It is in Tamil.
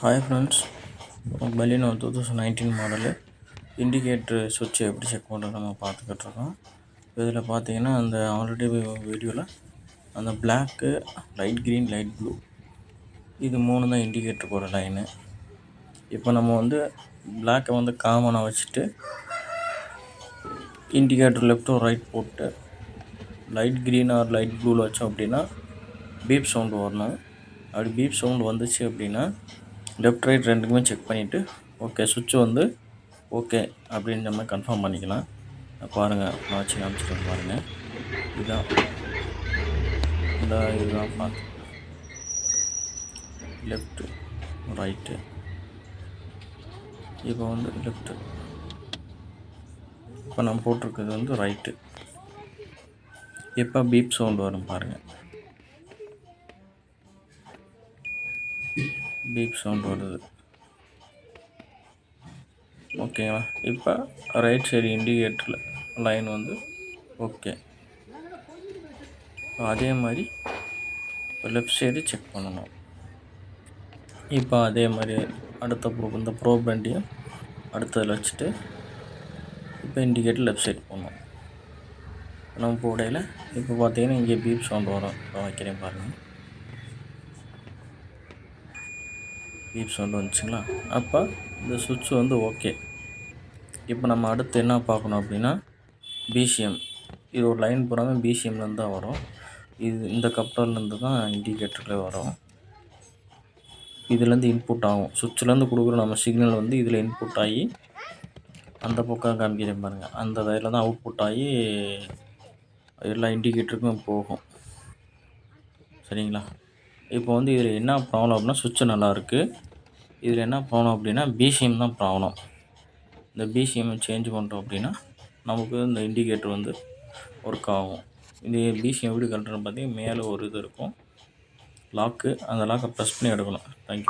Hi friends, Baleno 2019 model indicator சுவிட்சை எப்படி செக் பண்ணுறது நம்ம பார்த்துக்கிட்ருக்கோம். இதில் பார்த்தீங்கன்னா அந்த ஆல்ரெடி வீடியோவில் அந்த black, light green, light blue இது 3 தான் இண்டிகேட்டர் போகிற லைனு. இப்போ நம்ம பிளாக்கை காமனாக வச்சுட்டு இண்டிகேட்டர் லெஃப்ட் ஒரு ரைட் போட்டு லைட் க்ரீன் ஆர் லைட் ப்ளூவில் வச்சோம் அப்படின்னா பீப் சவுண்டு வரணும். அப்படி பீப் சவுண்டு வந்துச்சு அப்படின்னா லெஃப்ட் ரைட் ரெண்டுக்குமே செக் பண்ணிவிட்டு ஓகே சுவிட்சு ஓகே அப்படின்ற மாதிரி கன்ஃபார்ம் பண்ணிக்கலாம். பாருங்கள், நான் வச்சு காமிச்சிட்டு பாருங்கள். இதுதான் பார்த்து லெஃப்ட்டு ரைட்டு. இப்போ லெஃப்ட்டு, இப்போ நம்ம போட்டிருக்கிறது ரைட்டு. இப்போ பீப் சவுண்டு வரும் பாருங்கள், பீப் சவுண்டு வருது. ஓகேங்களா? இப்போ ரைட் சைடு இண்டிகேட்டரில் லைன் ஓகே. அதே மாதிரி இப்போ லெஃப்ட் சைடு செக் பண்ணணும். இப்போ அதே மாதிரி அடுத்த இந்த ப்ரோப் வண்டியும் அடுத்ததில் வச்சுட்டு இப்போ இண்டிகேட்டர் லெஃப்ட் சைடு போடணும். நம்ம போடையில் இப்போ பார்த்தீங்கன்னா இங்கே பீப் சவுண்டு வரும். இப்போ வைக்கிறேன் பாருங்கள், பீப் சவுண்டு வந்துச்சுங்களா? அப்போ இந்த சுவிட்ச் ஓகே. இப்போ நம்ம அடுத்து என்ன பார்க்கணும் அப்படின்னா பிசிஎம். இது ஒரு லைன் பூராமே பிசிஎம்லேருந்து தான் வரும். இந்த கப்ளர்லேருந்து தான் இண்டிகேட்டரில் வரும். இதுலேருந்து இன்புட் ஆகும். சுவிட்ச்லேருந்து கொடுக்குற நம்ம சிக்னல் இதில் இன்புட் ஆகி அந்த பக்கம் காமிக்கிறேன் பாருங்கள், அந்த வயரில் தான் அவுட்புட் ஆகி எல்லா இண்டிகேட்டருக்கும் போகும். சரிங்களா? இப்போ இதில் என்ன ப்ராப்ளம் அப்படின்னா சுவிட்சு நல்லாயிருக்கு. இதில் என்ன ப்ராப்ளம் அப்படின்னா பிசிஎம் தான் ப்ராப்ளம். இந்த பிசிஎம் சேஞ்ச் பண்ணுறோம் அப்படின்னா நமக்கு இந்த இண்டிகேட்டர் ஒர்க் ஆகும். இந்த பிசிஎம் எப்படி கட்டுறோன்னு பார்த்தீங்கன்னா மேலே ஒரு இது இருக்கும் லாக்கு, அந்த லாக்கை ப்ரெஸ் பண்ணி எடுக்கணும். தேங்க்யூ.